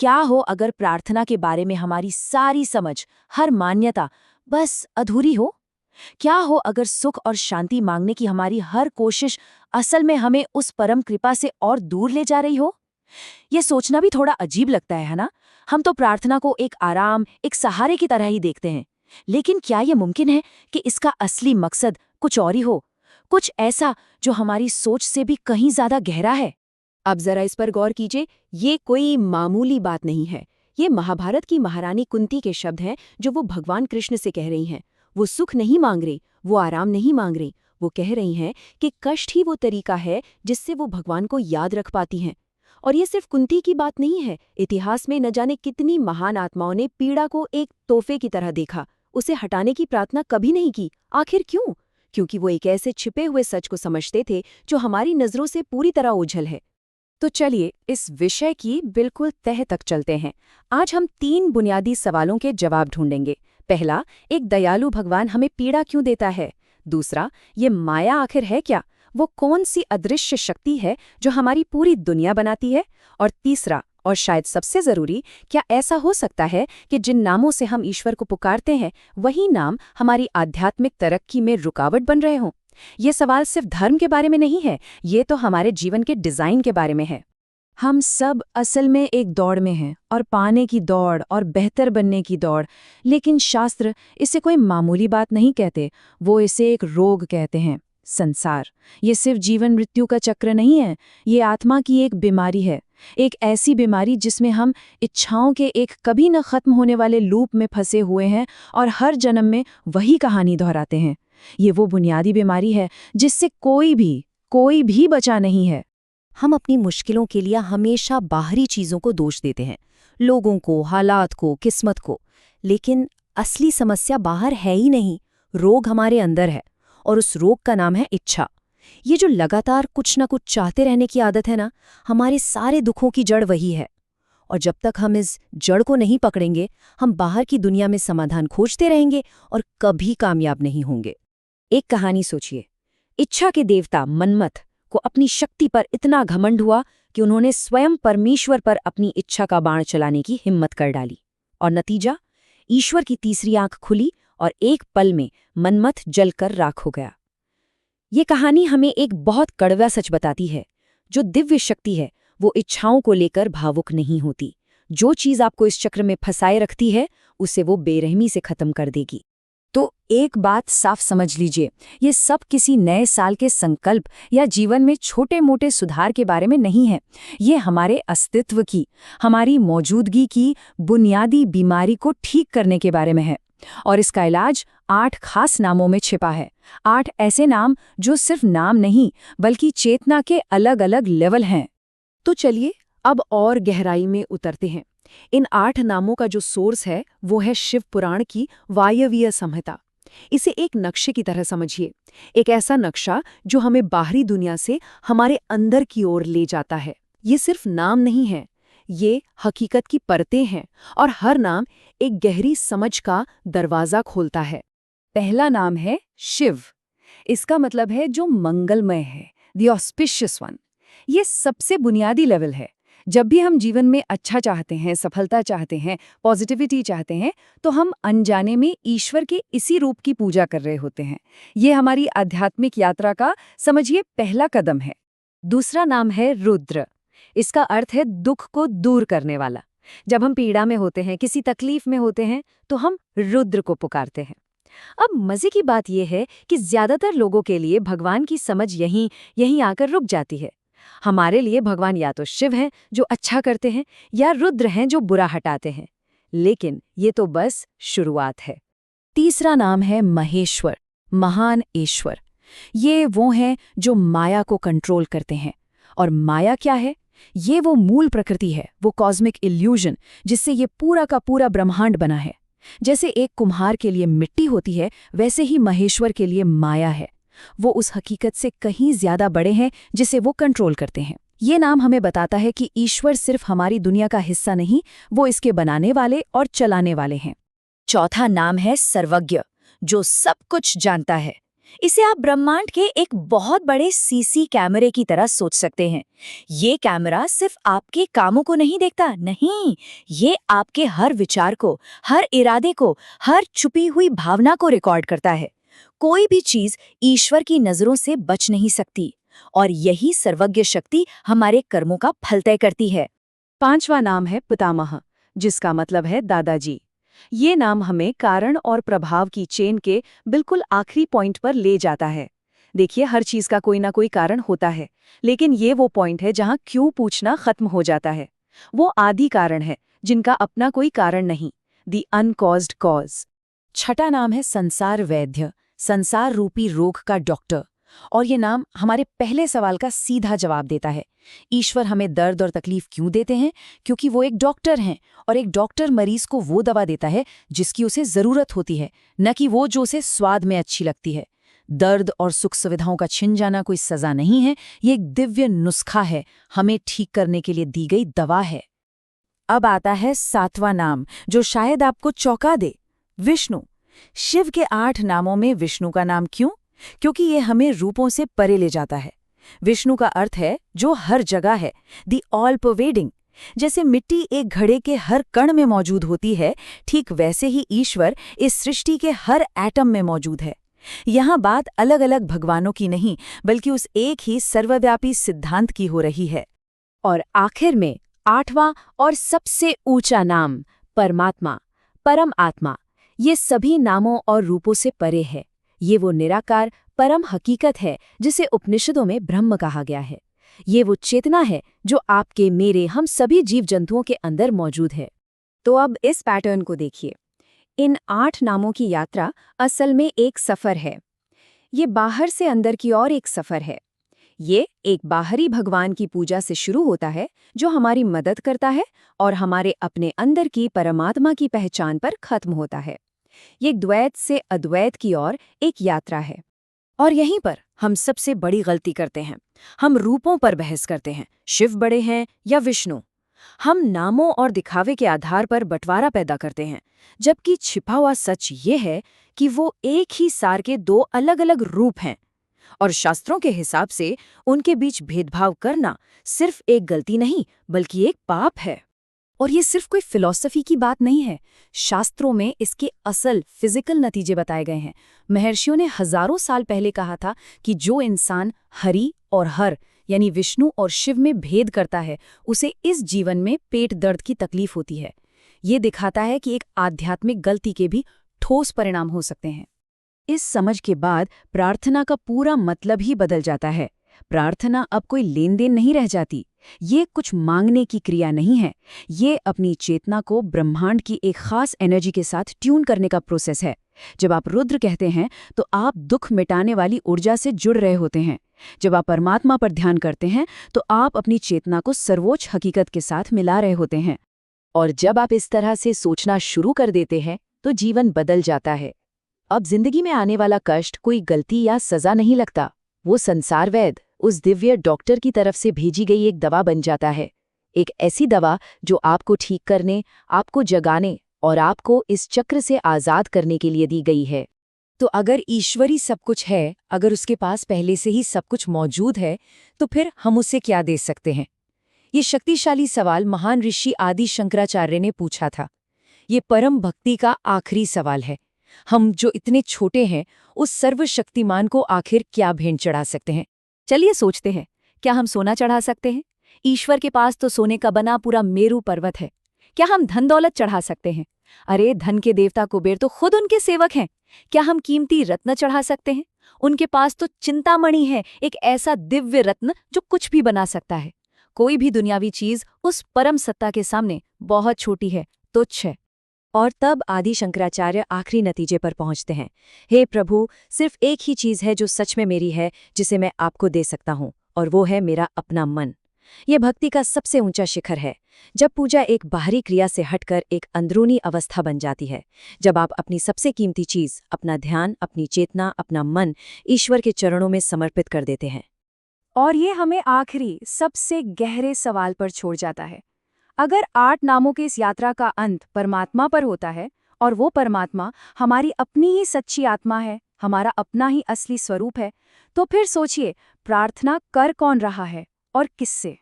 क्या हो अगर प्रार्थना के बारे में हमारी सारी समझ, हर मान्यता बस अधूरी हो? क्या हो अगर सुख और शांति मांगने की हमारी हर कोशिश असल में हमें उस परम कृपा से और दूर ले जा रही हो? ये सोचना भी थोड़ा अजीब लगता है ना? हम तो प्रार्थना को एक आराम, एक सहारे की तरह ही देखते हैं। लेकिन क्या ये मुमकिन है कि इसका असली मकसद कुछ और ही हो? कुछ ऐसा जो हमारी सोच से भी कहीं ज्यादा गहरा है? अब जरा इस पर गौर कीजिए, ये कोई मामूली बात नहीं है। ये महाभारत की महारानी कुंती के शब्द हैं जो वो भगवान कृष्ण से कह रही हैं। वो सुख नहीं मांग रही, वो आराम नहीं मांग रही, वो कह रही हैं कि कष्ट ही वो तरीका है जिससे वो भगवान को याद रख पाती हैं। और ये सिर्फ कुंती की बात नहीं है। इतिहास में न जाने कितनी महान आत्माओं ने पीड़ा को एक तोहफे की तरह देखा, उसे हटाने की प्रार्थना कभी नहीं की। आखिर क्यों? क्योंकि वो एक ऐसे छिपे हुए सच को समझते थे जो हमारी नजरों से पूरी तरह ओझल है। तो चलिए इस विषय की बिल्कुल तह तक चलते हैं। आज हम 3 बुनियादी सवालों के जवाब ढूंढेंगे। पहला, एक दयालु भगवान हमें पीड़ा क्यों देता है? दूसरा, ये माया आखिर है क्या? वो कौन सी अदृश्य शक्ति है जो हमारी पूरी दुनिया बनाती है? और तीसरा, और शायद सबसे जरूरी, क्या ऐसा हो सकता है कि जिन नामों से हम ईश्वर को पुकारते हैं वही नाम हमारी आध्यात्मिक तरक्की में रुकावट बन रहे हों? ये सवाल सिर्फ धर्म के बारे में नहीं है, ये तो हमारे जीवन के डिजाइन के बारे में है। हम सब असल में एक दौड़ में हैं, और पाने की दौड़ और बेहतर बनने की दौड़। लेकिन शास्त्र इसे कोई मामूली बात नहीं कहते, वो इसे एक रोग कहते हैं। संसार ये सिर्फ जीवन मृत्यु का चक्र नहीं है, ये आत्मा की एक बीमारी है। एक ऐसी बीमारी जिसमें हम इच्छाओं के एक कभी न खत्म होने वाले लूप में फंसे हुए हैं और हर जन्म में वही कहानी दोहराते हैं। ये वो बुनियादी बीमारी है जिससे कोई भी बचा नहीं है। हम अपनी मुश्किलों के लिए हमेशा बाहरी चीजों को दोष देते हैं, लोगों को, हालात को, किस्मत को। लेकिन असली समस्या बाहर है ही नहीं, रोग हमारे अंदर है, और उस रोग का नाम है इच्छा। ये जो लगातार कुछ न कुछ चाहते रहने की आदत है ना, हमारे सारे दुखों की जड़ वही है। और जब तक हम इस जड़ को नहीं पकड़ेंगे, हम बाहर की दुनिया में समाधान खोजते रहेंगे और कभी कामयाब नहीं होंगे। एक कहानी सोचिए। इच्छा के देवता मनमथ को अपनी शक्ति पर इतना घमंड हुआ कि उन्होंने स्वयं परमेश्वर पर अपनी इच्छा का बाण चलाने की हिम्मत कर डाली। और नतीजा, ईश्वर की तीसरी आंख खुली और एक पल में मनमथ जलकर राख हो गया। ये कहानी हमें एक बहुत कड़वा सच बताती है। जो दिव्य शक्ति है वो इच्छाओं को लेकर भावुक नहीं होती। जो चीज आपको इस चक्र में फंसाए रखती है उसे वो बेरहमी से खत्म कर देगी। तो एक बात साफ समझ लीजिए, ये सब किसी नए साल के संकल्प या जीवन में छोटे मोटे सुधार के बारे में नहीं है। ये हमारे अस्तित्व की, हमारी मौजूदगी की बुनियादी बीमारी को ठीक करने के बारे में है। और इसका इलाज 8 खास नामों में छिपा है। 8 ऐसे नाम जो सिर्फ नाम नहीं बल्कि चेतना के अलग अलग लेवल हैं। तो चलिए अब और गहराई में उतरते हैं। इन 8 नामों का जो सोर्स है वो है शिव पुराण की वायवीय संहिता। इसे एक नक्शे की तरह समझिए, एक ऐसा नक्शा जो हमें बाहरी दुनिया से हमारे अंदर की ओर ले जाता है। ये सिर्फ नाम नहीं है, ये हकीकत की परतें हैं, और हर नाम एक गहरी समझ का दरवाजा खोलता है। पहला नाम है शिव। इसका मतलब है जो मंगलमय है, द ऑस्पिशियस वन। ये सबसे बुनियादी लेवल है। जब भी हम जीवन में अच्छा चाहते हैं, सफलता चाहते हैं, पॉजिटिविटी चाहते हैं, तो हम अनजाने में ईश्वर के इसी रूप की पूजा कर रहे होते हैं। ये हमारी आध्यात्मिक यात्रा का, समझिए, पहला कदम है। दूसरा नाम है रुद्र। इसका अर्थ है दुख को दूर करने वाला। जब हम पीड़ा में होते हैं, किसी तकलीफ में होते हैं, तो हम रुद्र को पुकारते हैं। अब मजे की बात यह है कि ज्यादातर लोगों के लिए भगवान की समझ यहीं आकर रुक जाती है। हमारे लिए भगवान या तो शिव हैं जो अच्छा करते हैं, या रुद्र हैं जो बुरा हटाते हैं। लेकिन ये तो बस शुरुआत है। तीसरा नाम है महेश्वर, महान ईश्वर। ये वो हैं जो माया को कंट्रोल करते हैं। और माया क्या है? ये वो मूल प्रकृति है, वो कॉस्मिक इल्यूजन जिससे ये पूरा का पूरा ब्रह्मांड बना है। जैसे एक कुम्हार के लिए मिट्टी होती है, वैसे ही महेश्वर के लिए माया है। वो उस हकीकत से कहीं ज्यादा बड़े हैं जिसे वो कंट्रोल करते हैं। ये नाम हमें बताता है कि ईश्वर सिर्फ हमारी दुनिया का हिस्सा नहीं, वो इसके बनाने वाले और चलाने वाले हैं। चौथा नाम है सर्वज्ञ, जो सब कुछ जानता है। इसे आप ब्रह्मांड के एक बहुत बड़े सीसी कैमरे की तरह सोच सकते हैं। ये कैमरा सिर्फ आपके कामों को नहीं देखता, नहीं, ये आपके हर विचार को, हर इरादे को, हर छुपी हुई भावना को रिकॉर्ड करता है। कोई भी चीज ईश्वर की नजरों से बच नहीं सकती, और यही सर्वज्ञ शक्ति हमारे कर्मों का फल तय करती है। 5वां नाम है पितामह, जिसका मतलब है दादाजी। ये नाम हमें कारण और प्रभाव की चेन के बिल्कुल आखिरी पॉइंट पर ले जाता है। देखिए, हर चीज का कोई ना कोई कारण होता है, लेकिन ये वो पॉइंट है जहां क्यों पूछना खत्म हो जाता है। वो आदि कारण है जिनका अपना कोई कारण नहीं, दी अनकॉज्ड कॉज। छठा नाम है संसार वैद्य, संसार रूपी रोग का डॉक्टर। और ये नाम हमारे पहले सवाल का सीधा जवाब देता है। ईश्वर हमें दर्द और तकलीफ क्यों देते हैं? क्योंकि वो एक डॉक्टर हैं, और एक डॉक्टर मरीज को वो दवा देता है जिसकी उसे जरूरत होती है, न कि वो जो उसे स्वाद में अच्छी लगती है। दर्द और सुख सुविधाओं का छिन जाना कोई सजा नहीं है, ये एक दिव्य नुस्खा है, हमें ठीक करने के लिए दी गई दवा है। अब आता है 7वां नाम, जो शायद आपको चौंका दे, विष्णु। शिव के 8 नामों में विष्णु का नाम क्यों? क्योंकि ये हमें रूपों से परे ले जाता है। विष्णु का अर्थ है जो हर जगह है, दी ऑल परवेडिंग। जैसे मिट्टी एक घड़े के हर कण में मौजूद होती है, ठीक वैसे ही ईश्वर इस सृष्टि के हर एटम में मौजूद है। यहाँ बात अलग अलग भगवानों की नहीं, बल्कि उस एक ही सर्वव्यापी सिद्धांत की हो रही है। और आखिर में 8वां और सबसे ऊंचा नाम, परमात्मा, परम आत्मा। ये सभी नामों और रूपों से परे है। ये वो निराकार परम हकीकत है जिसे उपनिषदों में ब्रह्म कहा गया है। ये वो चेतना है जो आपके, मेरे, हम सभी जीव जंतुओं के अंदर मौजूद है। तो अब इस पैटर्न को देखिए। इन 8 नामों की यात्रा असल में एक सफर है। ये बाहर से अंदर की ओर एक सफर है। ये एक बाहरी भगवान की पूजा से शुरू होता है जो हमारी मदद करता है, और हमारे अपने अंदर की परमात्मा की पहचान पर खत्म होता है। ये द्वैत से अद्वैत की ओर एक यात्रा है। और यहीं पर हम सबसे बड़ी गलती करते हैं। हम रूपों पर बहस करते हैं, शिव बड़े हैं या विष्णु। हम नामों और दिखावे के आधार पर बंटवारा पैदा करते हैं, जबकि छिपा हुआ सच ये है कि वो एक ही सार के 2 अलग-अलग रूप हैं। और शास्त्रों के हिसाब से उनके बीच भेदभाव करना सिर्फ एक गलती नहीं, बल्कि एक पाप है। और ये सिर्फ कोई फिलॉसफी की बात नहीं है। शास्त्रों में इसके असल फिजिकल नतीजे बताए गए हैं। महर्षियों ने हजारों साल पहले कहा था कि जो इंसान हरि और हर यानी विष्णु और शिव में भेद करता है, उसे इस जीवन में पेट दर्द की तकलीफ होती है। ये दिखाता है कि एक आध्यात्मिक गलती के भी ठोस परिणाम हो सकते हैं। इस समझ के बाद प्रार्थना का पूरा मतलब ही बदल जाता है। प्रार्थना अब कोई लेन देन नहीं रह जाती। ये कुछ मांगने की क्रिया नहीं है। ये अपनी चेतना को ब्रह्मांड की एक खास एनर्जी के साथ ट्यून करने का प्रोसेस है। जब आप रुद्र कहते हैं तो आप दुख मिटाने वाली ऊर्जा से जुड़ रहे होते हैं। जब आप परमात्मा पर ध्यान करते हैं तो आप अपनी चेतना को सर्वोच्च हकीकत के साथ मिला रहे होते हैं। और जब आप इस तरह से सोचना शुरू कर देते हैं तो जीवन बदल जाता है। अब जिंदगी में आने वाला कष्ट कोई गलती या सजा नहीं लगता। वो संसार वैद, उस दिव्य डॉक्टर की तरफ से भेजी गई एक दवा बन जाता है। एक ऐसी दवा जो आपको ठीक करने, आपको जगाने और आपको इस चक्र से आज़ाद करने के लिए दी गई है। तो अगर ईश्वरी सब कुछ है, अगर उसके पास पहले से ही सब कुछ मौजूद है, तो फिर हम उसे क्या दे सकते हैं? ये शक्तिशाली सवाल महान ऋषि आदि शंकराचार्य ने पूछा था। ये परम भक्ति का आखिरी सवाल है। हम जो इतने छोटे हैं, उस सर्वशक्तिमान को आखिर क्या भेंट चढ़ा सकते हैं? चलिए सोचते हैं, क्या हम सोना चढ़ा सकते हैं? ईश्वर के पास तो सोने का बना पूरा मेरू पर्वत है। क्या हम धन दौलत चढ़ा सकते हैं? अरे धन के देवता कुबेर तो खुद उनके सेवक हैं। क्या हम कीमती रत्न चढ़ा सकते हैं? उनके पास तो चिंतामणि है, एक ऐसा दिव्य रत्न जो कुछ भी बना सकता है। कोई भी दुनियावी चीज उस परम सत्ता के सामने बहुत छोटी है, तुच्छ है। और तब आदि शंकराचार्य आखिरी नतीजे पर पहुंचते हैं। हे प्रभु, सिर्फ एक ही चीज है जो सच में मेरी है, जिसे मैं आपको दे सकता हूं, और वो है मेरा अपना मन। ये भक्ति का सबसे ऊंचा शिखर है, जब पूजा एक बाहरी क्रिया से हटकर एक अंदरूनी अवस्था बन जाती है। जब आप अपनी सबसे कीमती चीज, अपना ध्यान, अपनी चेतना, अपना मन ईश्वर के चरणों में समर्पित कर देते हैं। और ये हमें आखिरी सबसे गहरे सवाल पर छोड़ जाता है। अगर 8 नामों की इस यात्रा का अंत परमात्मा पर होता है, और वो परमात्मा हमारी अपनी ही सच्ची आत्मा है, हमारा अपना ही असली स्वरूप है, तो फिर सोचिए, प्रार्थना कर कौन रहा है और किससे?